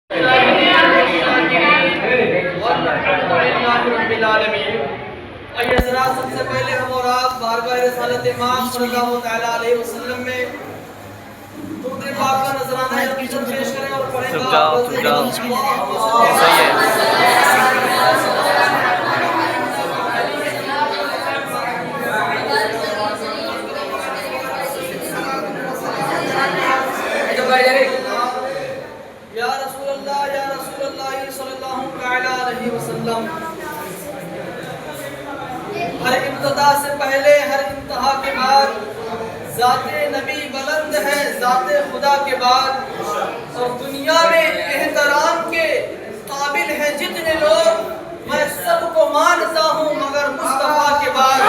آئیے ذرا سب سے پہلے ہم اور آپ بارگاہ رسالت امام صلی اللہ تعالیٰ علیہ وسلم میں درود پاک کا نذرانہ عقیدت پیش کریں اور پڑھیں گا یا رسول اللہ صلی اللہ تعالیٰ علیہ وسلم، ہر ابتدا سے پہلے ہر انتہا کے بعد ذات نبی بلند ہے، ذات خدا کے بعد، اور دنیا میں احترام کے قابل ہیں جتنے لوگ، میں سب کو مانتا ہوں مگر مصطفیٰ کے بعد،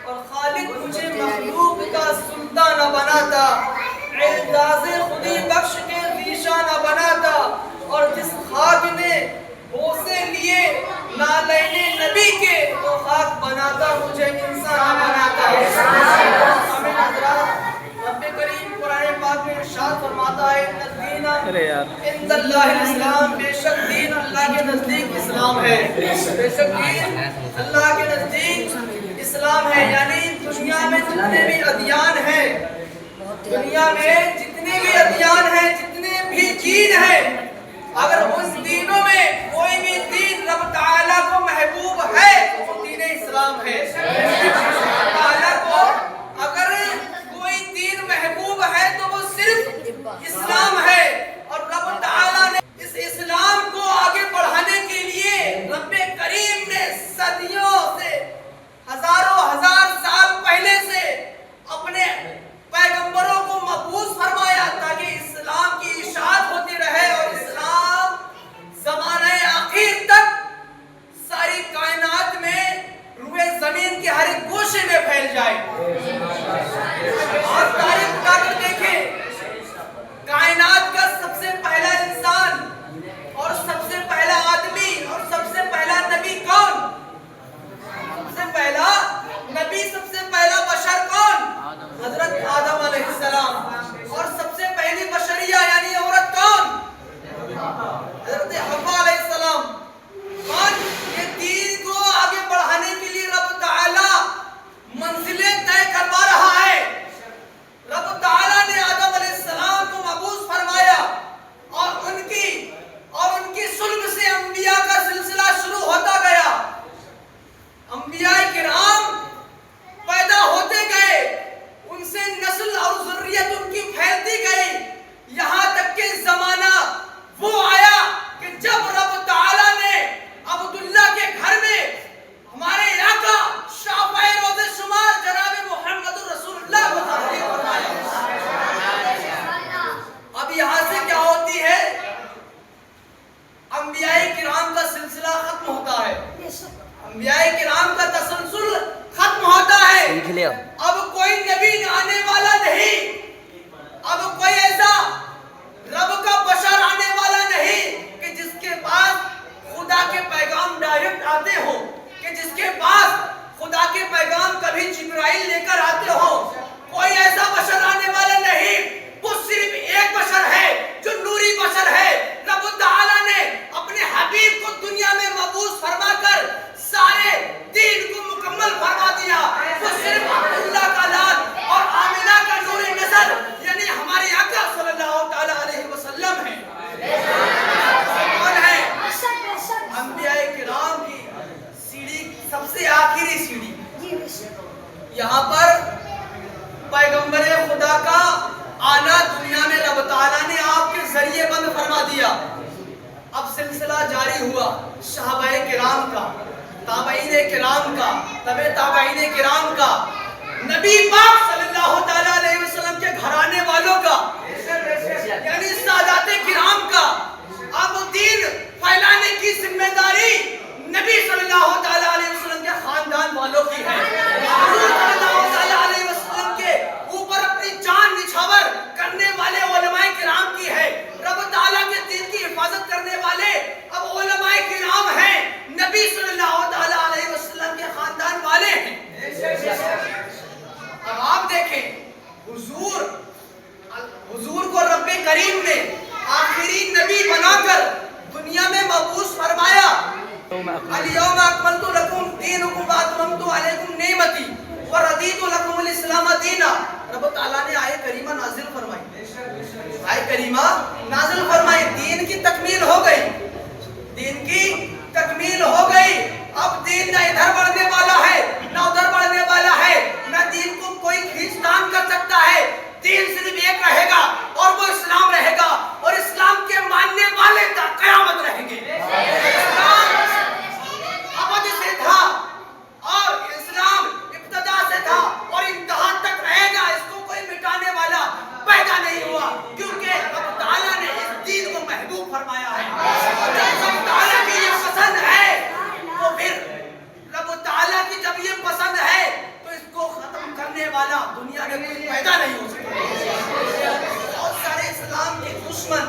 اور خالق مجھے مخلوق کا سلطان نہ بناتا، اعزاز خودی بخش کے ریشہ نہ بناتا، اور جس خاک نے بوسے لیے نالین نبی کے تو خاک بناتا، مجھے انسان بناتا ہے۔ آمین حضرات، رب کریم قرآن پاک میں ارشاد فرماتا ہے الدین عند اللہ الاسلام، بے شک دین اللہ کے نزدیک اسلام ہے، بے شک دین اللہ کے نزدیک اسلام ہے۔ یعنی دنیا میں جتنے بھی ادیان ہیں، دنیا میں جتنے بھی ادیان ہیں، جتنے بھی دین ہیں، اگر اس دینوں میں کوئی بھی دین رب تعالیٰ کو محبوب ہے تو وہ دین اسلام ہے۔ رب تعالیٰ کو اگر کوئی دین محبوب ہے تو وہ صرف اسلام ہے، اور رب تعالیٰ نے اس اسلام کو آگے بڑھانے کے لیے رب کریم نے صدیوں سے، ہزاروں ہزار سال پہلے سے اپنے پیغمبروں کو مبعوث فرمایا تاکہ اسلام کی اشاعت ہوتی رہے، اور اسلام زمانہ آخر تک ساری کائنات میں روئے زمین کے ہر ایک گوشے میں پھیل جائے۔ اور تاریخ اٹھا کر دیکھیں، کائنات کا سب سے پہلا انسان اور سب سے پہلا آدمی اور سب سے پہلا نبی کون؟ سب سے پہلا نبی، سب سے پہلا بشر کون؟ حضرت آدم علیہ السلام۔ اور سب سے پہلی بشریہ یعنی عورت کون؟ حضرت حوا علیہ السلام۔ کون؟ یہ دین کو آگے بڑھانے کے لیے رب تعالیٰ منزلیں طے کروا رہا ہے۔ رب تعالیٰ نے آدم علیہ السلام کو مبعوث فرمایا، اور ان کی صلب سے انبیاء کا سلسلہ شروع ہوتا گیا۔ انبیاء کرام پیدا ہوتے گئے، ان سے نسل اور ذریت ان کی پھیلتی گئی، یہاں تک کہ زمانہ وہ آیا کہ جب رب تعالیٰ نے عبداللہ کے گھر میں ہمارے آقا شافع روز شمار جناب محمد رسول اللہ کو تحریر فرمایا۔ اب یہاں سے کیا ہوتی ہے؟ انبیاء کرام کا سلسلہ ختم ہوتا ہے، انبیاء کرام کا تسلسل ختم ہوتا ہے۔ اب کوئی نبی آنے والا نہیں، اب کوئی ایسا رب کا بشر آنے والا نہیں کہ جس کے پاس خدا کے پیغام ڈائریکٹ آتے ہو، کہ جس کے پاس خدا کے پیغام کبھی جبرائیل لے کر آتے ہو۔ کوئی ایسا بشر آنے والا نہیں، وہ صرف ایک بشر ہے جو نوری بشر ہے۔ رب تعالیٰ نے اپنے حبیب کو دنیا میں مبعوث فرما کر سارے دین کو مکمل فرما دیا۔ وہ صرف عبداللہ کا لال اور آمنہ کا نور نظر یعنی ہمارے آقا صلی اللہ تعالیٰ علیہ وسلم ہے۔ کون ہے؟ انبیاء کرام کی سیڑھی، سب سے آخری سیڑھی۔ یہاں پر پیغمبر خدا کا آنا دنیا میں رب تعالیٰ نے آپ کے ذریعے بند فرما دیا۔ اب سلسلہ جاری ہوا صحابہ کرام کا، تابعین کرام کا، تبع تابعین کرام کا، نبی پاک صلی اللہ تعالیٰ علیہ وسلم کے گھرانے والوں کا، یعنی سادات کرام کا۔ اب دین پھیلانے کی ذمہ داری نبی صلی اللہ تعالیٰ علیہ وسلم کے خاندان والوں کی ہے۔ حضور صلی اللہ تعالیٰ علیہ وسلم کے اوپر اپنی جان نچھاور کرنے والے علماء کرام کی ہے۔ رب تعالیٰ کے دین کی حفاظت کرنے والے اب علماء کرام ہیں، نبی صلی اللہ تعالیٰ علیہ وسلم کے خاندان والے ہیں۔ اب آپ دیکھیں کریم نے آخری نبی بنا کر دنیا میں مبعوث فرمایا، الیوم اکملت لکم دینکم واتممت علیکم نعمتی ورضیت لکم الاسلام دینا۔ رب تعالیٰ نے آیت کریمہ نازل فرمائی، آیت کریمہ نازل فرمائی، دین کی تکمیل ہو گئی، دین کی تکمیل ہو گئی۔ اب دین نہ ادھر بڑھنے والا ہے نہ ادھر بڑھنے والا ہے، نہ دین کو کوئی کھینچ تان کر سکتا ہے۔ دین صرف ایک رہے گا اور وہ اسلام رہے گا، اور اسلام کے ماننے والے تا قیامت رہیں گے۔ اسلام ابد سے تھا اور اسلام ابتدا سے تھا اور انتہا تک رہے گا، اس کو کوئی مٹانے والا پیدا نہیں ہوا، کیونکہ رب تعالیٰ نے اس دین کو محبوب فرمایا ہے۔ جب رب تعالیٰ کی یہ پسند ہے تو پھر رب تعالیٰ کی جب یہ پسند ہے تو اس کو ختم کرنے والا دنیا میں کوئی پیدا نہیں ہو سکتا۔ بہت سارے اسلام کے دشمن،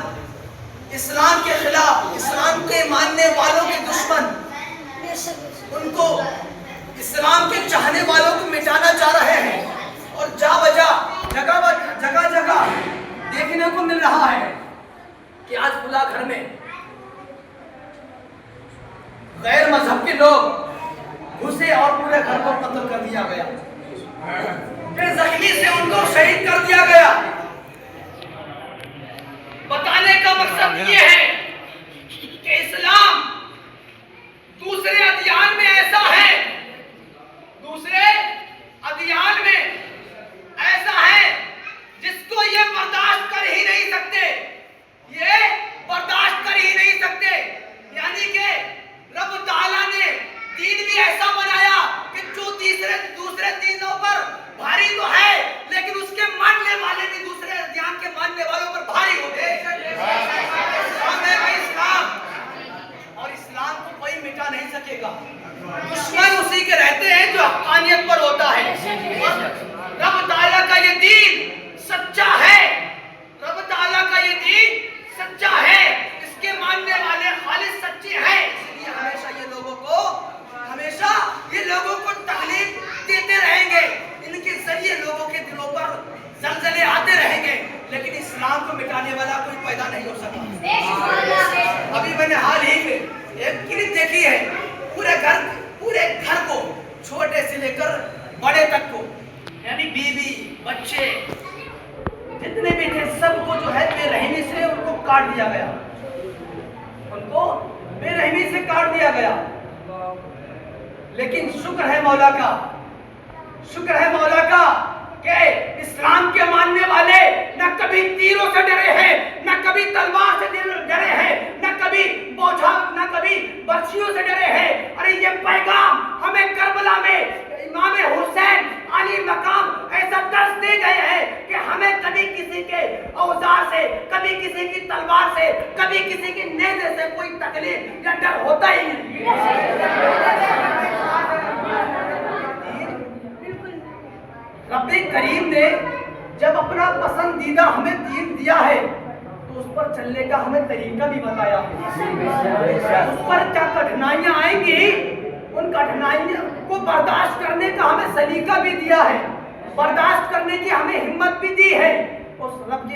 اسلام کے خلاف، اسلام کے ماننے والوں کے دشمن ان کو اسلام کے چاہنے والوں کو مٹانا چاہ رہے ہیں، اور جگہ جگہ دیکھنے کو مل رہا ہے کہ آج کھلا گھر میں غیر مذہب کے لوگ گھسے اور پورے گھر کو قتل کر دیا گیا، پھر زخمی سے ان کو شہید کر دیا گیا۔ بتانے کا مقصد یہ ہے کہ اسلام دوسرے ادیان میں ایسا ہے، دوسرے ادیان میں ایسا ہے جس کو یہ برداشت کر ہی نہیں سکتے، یہ برداشت کر ہی نہیں سکتے۔ یعنی کہ رب تعالیٰ نے دین بھی ایسا بنایا کہ جو دوسرے دینوں پر بھاری تو ہے، لیکن اس کے ماننے والے بھی دوسرے ادیان کے ماننے والوں پر بھاری ہوتے ہیں۔ اسلام ہے بھائی، اسلام، اور اسلام کو کوئی مٹا نہیں سکے گا۔ دشمن اسی کے رہتے ہیں جو حقانیت پر ہوتا ہے۔ رب تعالیٰ کا یہ دین سچا ہے، رب تعالیٰ کا یہ دین سچا ہے، اس کے ماننے والے خالص سچے ہیں، اس لیے ہمیشہ یہ لوگوں کو تکلیف دیتے رہیں گے، ان کے ذریعے لوگوں کے دلوں پر زلزلے آتے رہیں گے، لیکن اسلام کو مٹانے والا کوئی پیدا نہیں ہو سکا۔ ابھی میں نے حال ہی میں ایک کلپ دیکھی ہے، پورے گھر کو، چھوٹے سے لے کر بڑے تک کو، یعنی بیوی بچے جتنے بھی تھے سب کو جو ہے بے رحمی سے ان کو کاٹ دیا گیا، ان کو بے رحمی سے کاٹ دیا گیا۔ لیکن شکر ہے مولا کا، شکر ہے مولا کا کہ اسلام کے ماننے والے نہ کبھی تیروں سے ڈرے ہیں، نہ کبھی تلوار سے ڈرے ہیں، نہ کبھی بوجھل، نہ کبھی برچھیوں سے ڈرے ہیں۔ ارے یہ پیغام ہمیں کربلا میں امام حسین علی مقام ایسا درس دے گئے ہیں کہ ہمیں کبھی کسی کے اوزار سے، کبھی کسی کی تلوار سے، کبھی کسی کی نیزے سے کوئی تکلیف یا ڈر ہوتا ہی نہیں۔ رب کریم نے جب اپنا پسندیدہ ہمیں دین دیا ہے تو اس پر چلنے کا ہمیں طریقہ بھی بتایا ہے، اس پر کیا کٹھنائیاں آئیں گی ان کٹھنائیوں کو برداشت کرنے کا ہمیں سلیقہ بھی دیا ہے، برداشت کرنے کی ہمیں ہمت بھی دی ہے۔ اس رب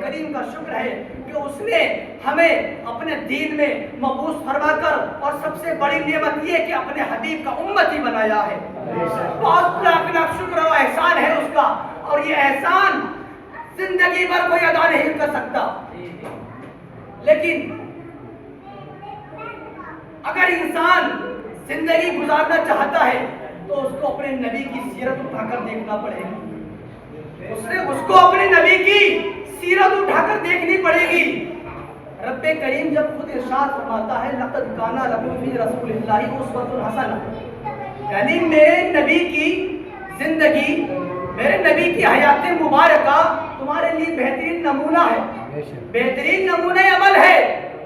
کریم کا شکر ہے کہ اس نے ہمیں اپنے دین میں مبعوث فرما کر، اور سب سے بڑی نعمت یہ کہ اپنے حبیب کا امتی بنایا ہے۔ بہت لاکھ لاکھ شکر و احسان ہے اس کا، اور یہ احسان زندگی بھر کوئی ادا نہیں کر سکتا۔ لیکن اگر انسان زندگی گزارنا چاہتا ہے تو اس کو اپنے نبی کی سیرت اٹھا کر دیکھنا پڑے گی، اس کو اپنے نبی کی سیرت اٹھا کر دیکھنی پڑے گی۔ رب کریم جب خود ارشاد فرماتا ہے لقد کان لکم فی رسول اللہ اسوۃ حسنہ، یعنی میرے نبی کی زندگی، میرے نبی کی حیات مبارکہ تمہارے لیے بہترین نمونہ ہے، بہترین نمونہ عمل ہے۔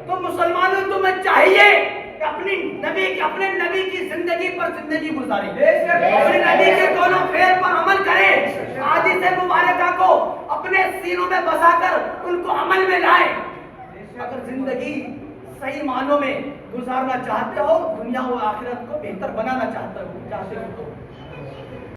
تو مسلمانوں تمہیں چاہیے کہ اپنے نبی کی زندگی پر زندگی گزاریں، اپنے نبی کے دونوں فعل پر عمل کریں، حدیث مبارکہ کو اپنے سینوں میں بسا کر ان کو عمل میں لائیں۔ اگر زندگی صحیح معنوں میں گزارنا چاہتے ہو، دنیا و آخرت کو بہتر بنانا چاہتے ہو تو